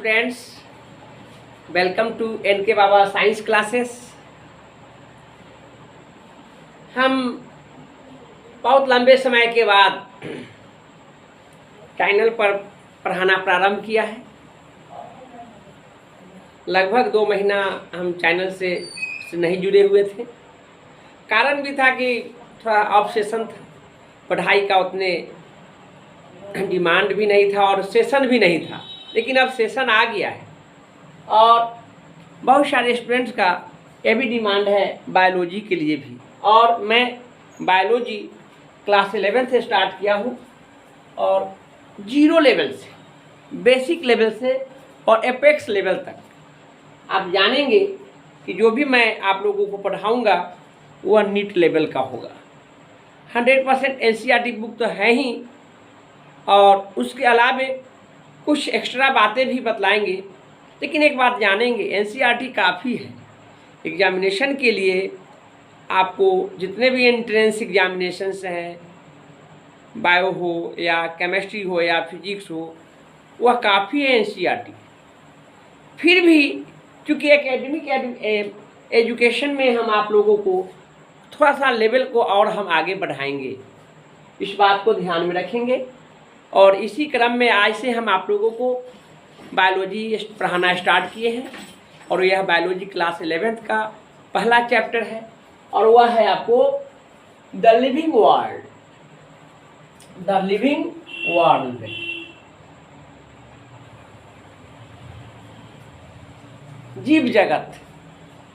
Students, welcome to NK Baba science classes. हम बहुत लंबे समय के बाद चैनल पर पढ़ाना प्रारंभ किया है। लगभग 2 महीना हम चैनल से नहीं जुड़े हुए थे। कारण भी था कि थोड़ा ऑब्सेशन था, पढ़ाई का उतने डिमांड भी नहीं था और सेशन भी नहीं था। लेकिन अब सेशन आ गया है और बहुत सारे स्टूडेंट्स का ये भी डिमांड है बायोलॉजी के लिए भी। और मैं बायोलॉजी क्लास 11 से स्टार्ट किया हूँ और 0 लेवल से, बेसिक लेवल से और एपेक्स लेवल तक आप जानेंगे कि जो भी मैं आप लोगों को पढ़ाऊँगा वह नीट लेवल का होगा। 100% एनसीईआरटी बुक तो है ही और उसके अलावे कुछ एक्स्ट्रा बातें भी बतलाएंगे। लेकिन एक बात जानेंगे, एनसीईआरटी काफ़ी है एग्जामिनेशन के लिए। आपको जितने भी एंट्रेंस एग्जामिनेशंस हैं, बायो हो या केमिस्ट्री हो या फिजिक्स हो, वह काफ़ी है एनसीईआरटी। फिर भी चूँकि एकेडमिक एजुकेशन में हम आप लोगों को थोड़ा सा लेवल को और हम आगे बढ़ाएंगे, इस बात को ध्यान में रखेंगे। और इसी क्रम में आज से हम आप लोगों को बायोलॉजी पढ़ाना स्टार्ट किए हैं और यह बायोलॉजी क्लास 11 का पहला चैप्टर है और वह है आपको the living world. The living world, जीव जगत,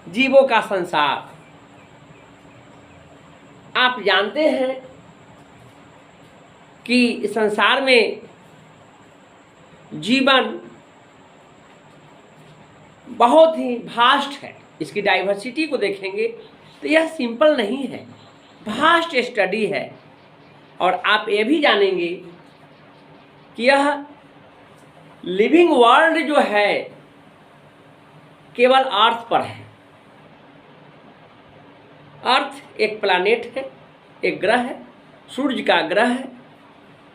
जीवों का संसार। आप जानते हैं कि संसार में जीवन बहुत ही वास्ट है। इसकी डाइवर्सिटी को देखेंगे तो यह सिंपल नहीं है, वास्ट स्टडी है। और आप ये भी जानेंगे कि यह लिविंग वर्ल्ड जो है केवल अर्थ पर है। अर्थ एक प्लैनेट है, एक ग्रह है, सूर्य का ग्रह है।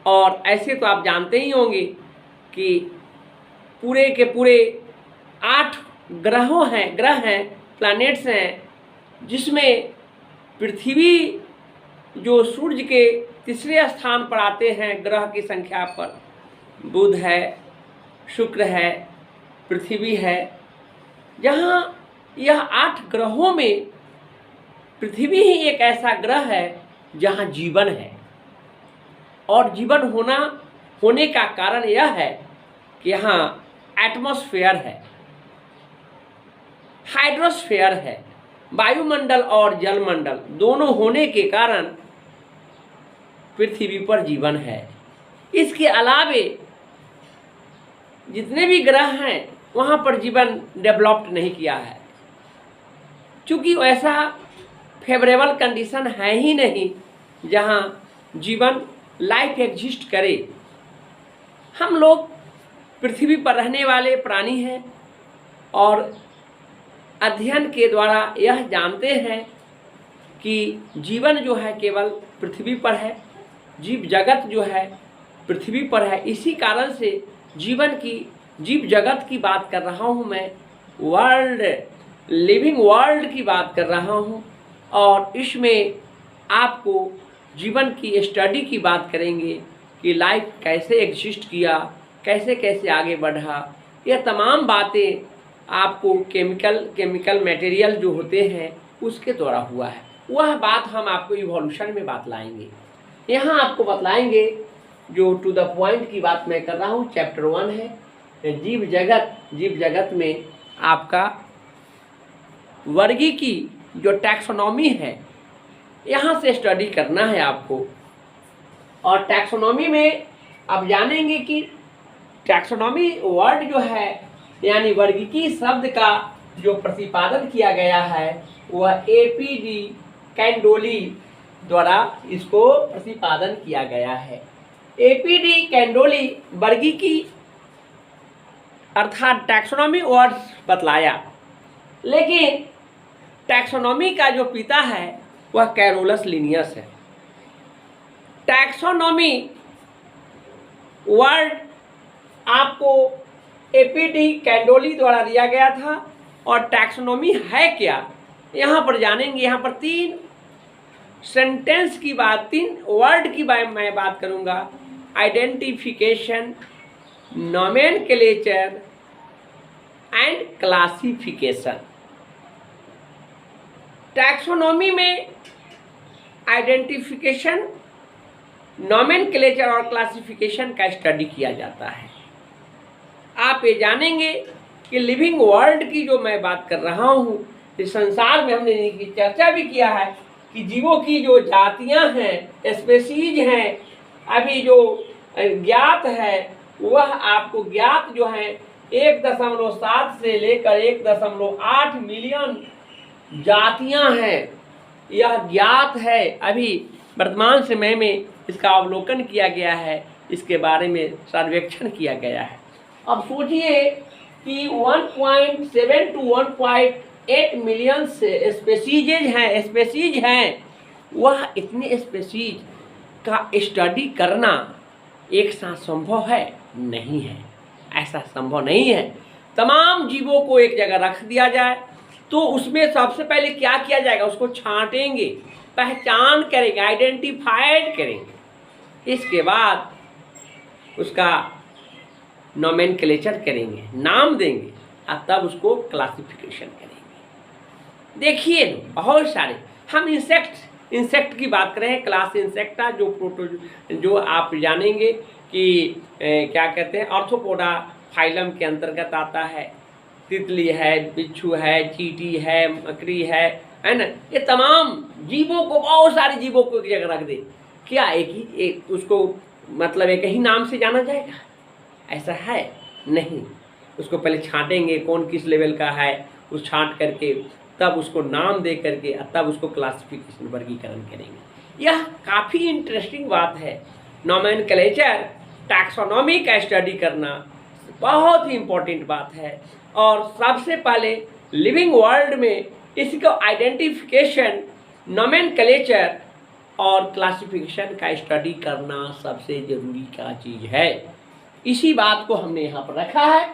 और ऐसे तो आप जानते ही होंगे कि पूरे के पूरे 8 ग्रह हैं, प्लैनेट्स हैं, जिसमें पृथ्वी जो सूर्य के तीसरे स्थान पर आते हैं ग्रह की संख्या पर, बुध है, शुक्र है, पृथ्वी है। जहाँ यह 8 ग्रहों में पृथ्वी ही एक ऐसा ग्रह है जहाँ जीवन है। और जीवन होने का कारण यह है कि यहाँ एटमॉस्फेयर है, हाइड्रोस्फेयर है, वायुमंडल और जलमंडल दोनों होने के कारण पृथ्वी पर जीवन है। इसके अलावे जितने भी ग्रह हैं वहाँ पर जीवन डेवलप्ड नहीं किया है, क्योंकि वैसा फेवरेबल कंडीशन है ही नहीं जहाँ जीवन लाइफ एग्जिस्ट करे। हम लोग पृथ्वी पर रहने वाले प्राणी हैं और अध्ययन के द्वारा यह जानते हैं कि जीवन जो है केवल पृथ्वी पर है, जीव जगत जो है पृथ्वी पर है। इसी कारण से जीव जगत की बात कर रहा हूँ मैं, वर्ल्ड, लिविंग वर्ल्ड की बात कर रहा हूँ। और इसमें आपको जीवन की स्टडी की बात करेंगे कि लाइफ कैसे एग्जिस्ट किया, कैसे कैसे आगे बढ़ा। यह तमाम बातें आपको केमिकल मटेरियल जो होते हैं उसके द्वारा हुआ है। वह बात हम आपको इवोल्यूशन में बतलाएंगे। यहाँ आपको बतलाएंगे, जो टू द पॉइंट की बात मैं कर रहा हूँ, चैप्टर 1 है जीव जगत। जीव जगत में आपका वर्गीकी जो टैक्सोनॉमी है, यहाँ से स्टडी करना है आपको। और टैक्सोनॉमी में आप जानेंगे कि टैक्सोनॉमी वर्ड जो है, यानी वर्गीकी शब्द का जो प्रतिपादन किया गया है वह एपीडी कैंडोली द्वारा इसको प्रतिपादन किया गया है। एपीडी कैंडोली वर्गीकी अर्थात टैक्सोनॉमी वर्ड्स बतलाया। लेकिन टैक्सोनॉमी का जो पिता है वह कैरोलस लिनियस है। टैक्सोनॉमी वर्ड आपको एपीडी कैंडोली द्वारा दिया गया था। और टैक्सोनॉमी है क्या, यहाँ पर जानेंगे। यहाँ पर 3 सेंटेंस की बात, 3 वर्ड की मैं बात करूँगा। Identification, nomenclature and classification. Taxonomy में आइडेंटिफिकेशन, नोमेनक्लेचर और क्लासिफिकेशन का स्टडी किया जाता है। आप ये जानेंगे कि लिविंग वर्ल्ड की जो मैं बात कर रहा हूँ, इस संसार में हमने इनकी चर्चा भी किया है कि जीवों की जो जातियाँ हैं, स्पेसीज हैं, अभी जो ज्ञात है वह आपको ज्ञात जो है 1.7 से लेकर 1.8 मिलियन जातियां हैं, यह ज्ञात है। अभी वर्तमान समय में इसका अवलोकन किया गया है, इसके बारे में सर्वेक्षण किया गया है। अब सोचिए कि 1.7 to 1.8 मिलियन स्पेसीज हैं, वह इतने स्पेसीज का स्टडी करना एक साथ संभव है? नहीं है, ऐसा संभव नहीं है। तमाम जीवों को एक जगह रख दिया जाए तो उसमें सबसे पहले क्या किया जाएगा, उसको छांटेंगे, पहचान करेंगे, आइडेंटिफाइड करेंगे। इसके बाद उसका नोमेनक्लेचर करेंगे, नाम देंगे, और तब उसको क्लासिफिकेशन करेंगे। देखिए बहुत सारे, हम इंसेक्ट की बात करें, क्लास इंसेक्टा जो आप जानेंगे कि क्या कहते हैं, आर्थ्रोपोडा फाइलम के अंतर्गत आता है। तितली है, बिच्छू है, चींटी है, मकड़ी है ना। ये तमाम जीवों को, बहुत सारे जीवों को एक जगह रख दे, क्या एक उसको मतलब एक ही नाम से जाना जाएगा? ऐसा है नहीं। उसको पहले छांटेंगे कौन किस लेवल का है, उस छांट करके तब उसको नाम दे करके तब उसको क्लासिफिकेशन, वर्गीकरण करेंगे। यह काफ़ी इंटरेस्टिंग बात है। नोमेनक्लेचर, टैक्सोनॉमी का स्टडी करना बहुत ही इम्पोर्टेंट बात है। और सबसे पहले लिविंग वर्ल्ड में इसको आइडेंटिफिकेशन, नोमेनक्लेचर और क्लासिफिकेशन का स्टडी करना सबसे ज़रूरी का चीज़ है। इसी बात को हमने यहाँ पर रखा है।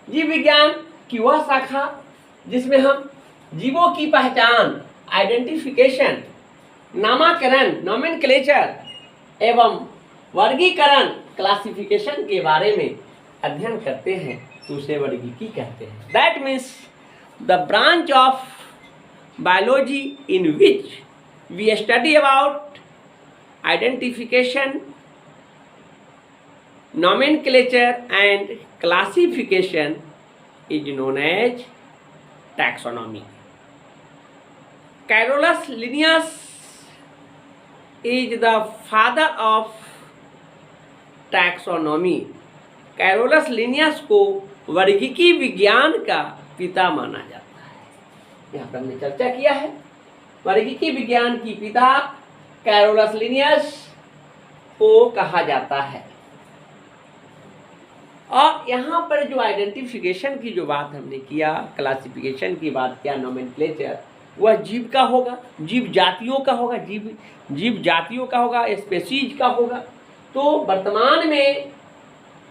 जीव विज्ञान की वह शाखा जिसमें हम जीवों की पहचान, आइडेंटिफिकेशन, नामकरण, नोमेनक्लेचर एवं वर्गीकरण, क्लासिफिकेशन के बारे में अध्ययन करते हैं, तो उसे वर्गीकी कहते हैं। That means the branch of biology in which we study about identification, nomenclature and classification is known as taxonomy. Carolus Linnaeus is the father of taxonomy. Carolus Linnaeus को वर्गीकी विज्ञान का पिता माना जाता है। यहाँ पर हमने चर्चा किया है, वर्गीकी विज्ञान की पिता कैरोलस लिनियस को कहा जाता है। और यहाँ पर जो आइडेंटिफिकेशन की जो बात हमने किया, क्लासिफिकेशन की बात किया, नोमेनक्लेचर, वह जीव का होगा, जीव जातियों का होगा, जीव जातियों का होगा, स्पेसीज का होगा। तो वर्तमान में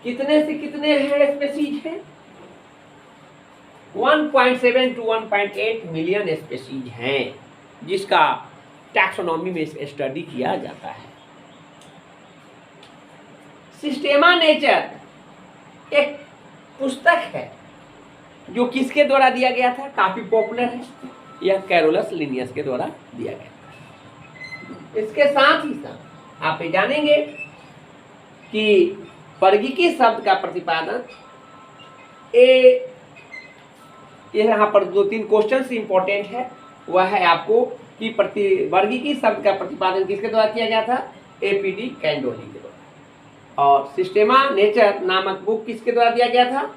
कितने से कितने हैं स्पेसीज हैं? 1.7 to 1.8 मिलियन स्पेसीज हैं, जिसका टैक्सोनॉमी में स्टडी किया जाता है। सिस्टेमा नेचर एक पुस्तक है जो किसके द्वारा दिया गया था, काफी पॉपुलर है, यह कैरोलस लिनियस के द्वारा दिया गया था। इसके साथ ही साथ आप ये जानेंगे कि वर्गीकी शब्द का प्रतिपादन, यहाँ पर 2-3 क्वेश्चन इंपॉर्टेंट है। वह है आपको कि वर्गीकी शब्द का प्रतिपादन किसके द्वारा किया गया था? एपीडी कैंडोली के द्वारा। और सिस्टेमा नेचर नामक बुक किसके द्वारा दिया गया था?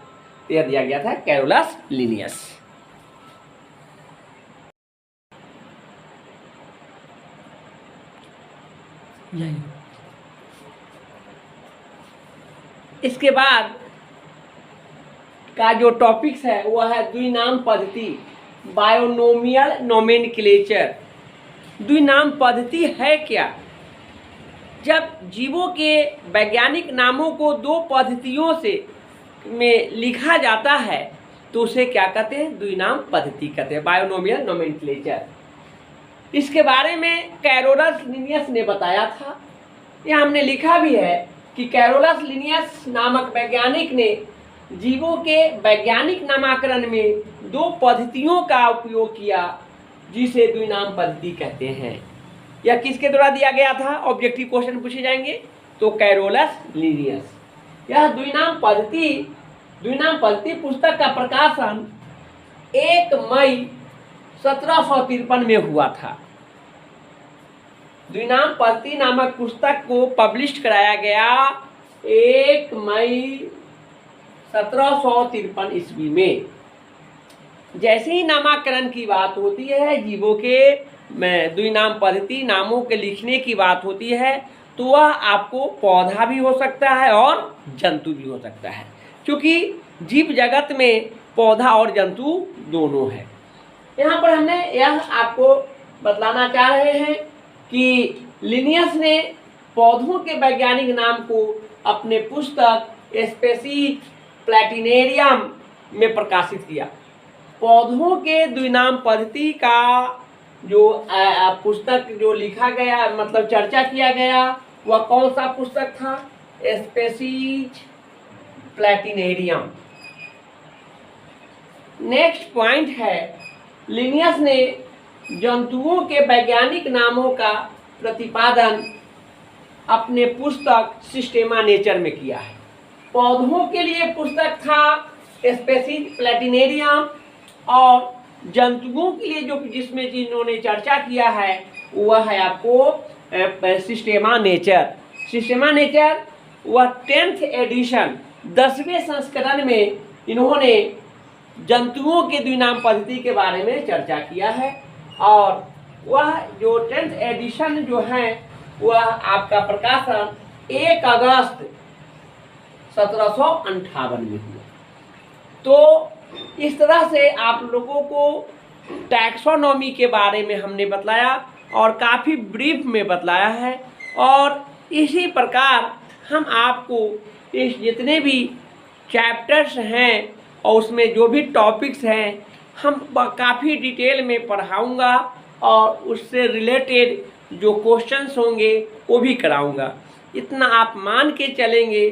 यह दिया गया था कैरोलस लिनियस। इसके बाद का जो टॉपिक्स है वह है द्विनाम पद्धति, बायोनोमियल नोमेनक्लेचर। द्विनाम पद्धति है क्या? जब जीवों के वैज्ञानिक नामों को 2 पद्धतियों से में लिखा जाता है तो उसे क्या कहते हैं, द्विनाम पद्धति कहते हैं, बायोनोमियल नोमेनक्लेचर। इसके बारे में कैरोलस लिनियस ने बताया था। यह हमने लिखा भी है कि कैरोलस लिनियस नामक वैज्ञानिक ने जीवों के वैज्ञानिक नामकरण में 2 पद्धतियों का उपयोग किया जिसे द्विनाम पद्धति कहते हैं। यह किसके द्वारा दिया गया था, ऑब्जेक्टिव क्वेश्चन पूछे जाएंगे तो कैरोलस लिनियस। यह द्विनाम पद्धति पुस्तक का प्रकाशन 1 मई 1753 में हुआ था। द्विनाम पद्धति नामक पुस्तक को पब्लिश कराया गया 1 मई 1753 ईस्वी में। जैसे ही नामकरण की बात होती है, जीवों के द्विनाम पद्धति नामों के लिखने की बात होती है, तो वह आपको पौधा भी हो सकता है और जंतु भी हो सकता है, क्योंकि जीव जगत में पौधा और जंतु दोनों है। यहाँ पर हमने यह आपको बतलाना चाह रहे हैं कि लिनियस ने पौधों के वैज्ञानिक नाम को अपने पुस्तक स्पेसीज प्लैटिनेरियम में प्रकाशित किया। पौधों के द्विनाम पद्धति का जो पुस्तक जो लिखा गया, मतलब चर्चा किया गया, वह कौन सा पुस्तक था, स्पेसीज प्लैटिनेरियम। नेक्स्ट पॉइंट है, लिनियस ने जंतुओं के वैज्ञानिक नामों का प्रतिपादन अपने पुस्तक सिस्टेमा नेचर में किया है। पौधों के लिए पुस्तक था स्पेसीज प्लैटिनेरियम और जंतुओं के लिए जो जिसमें जिन्होंने चर्चा किया है वह है आपको सिस्टेमा नेचर। सिस्टेमा नेचर वह 10th एडिशन 10वें संस्करण में इन्होंने जंतुओं के द्विनाम पद्धति के बारे में चर्चा किया है, और वह जो 10th एडिशन जो है वह आपका प्रकाशन 1 अगस्त 1758 में हुआ। तो इस तरह से आप लोगों को टैक्सोनॉमी के बारे में हमने बतलाया और काफ़ी ब्रीफ में बतलाया है, और इसी प्रकार हम आपको इस जितने भी चैप्टर्स हैं और उसमें जो भी टॉपिक्स हैं हम काफ़ी डिटेल में पढ़ाऊँगा और उससे रिलेटेड जो क्वेश्चंस होंगे वो भी कराऊँगा। इतना आप मान के चलेंगे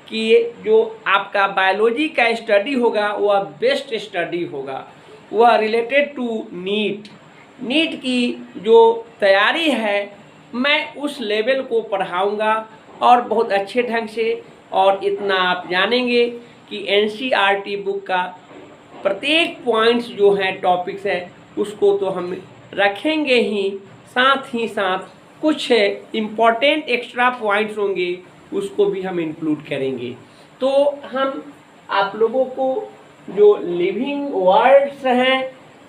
कि जो आपका बायोलॉजी का स्टडी होगा वह बेस्ट स्टडी होगा, वह रिलेटेड टू नीट की जो तैयारी है मैं उस लेवल को पढ़ाऊँगा और बहुत अच्छे ढंग से। और इतना आप जानेंगे कि NCERT बुक का प्रत्येक पॉइंट्स जो हैं टॉपिक्स है उसको तो हम रखेंगे ही, साथ ही साथ कुछ इम्पॉर्टेंट एक्स्ट्रा पॉइंट्स होंगे उसको भी हम इंक्लूड करेंगे। तो हम आप लोगों को जो लिविंग वर्ड्स हैं,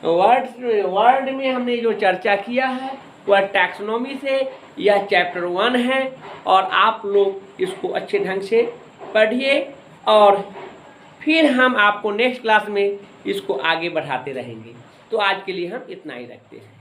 वर्ड में हमने जो चर्चा किया है वह टैक्सोनॉमी से यह चैप्टर 1 है, और आप लोग इसको अच्छे ढंग से पढ़िए और फिर हम आपको नेक्स्ट क्लास में इसको आगे बढ़ाते रहेंगे। तो आज के लिए हम इतना ही रखते हैं।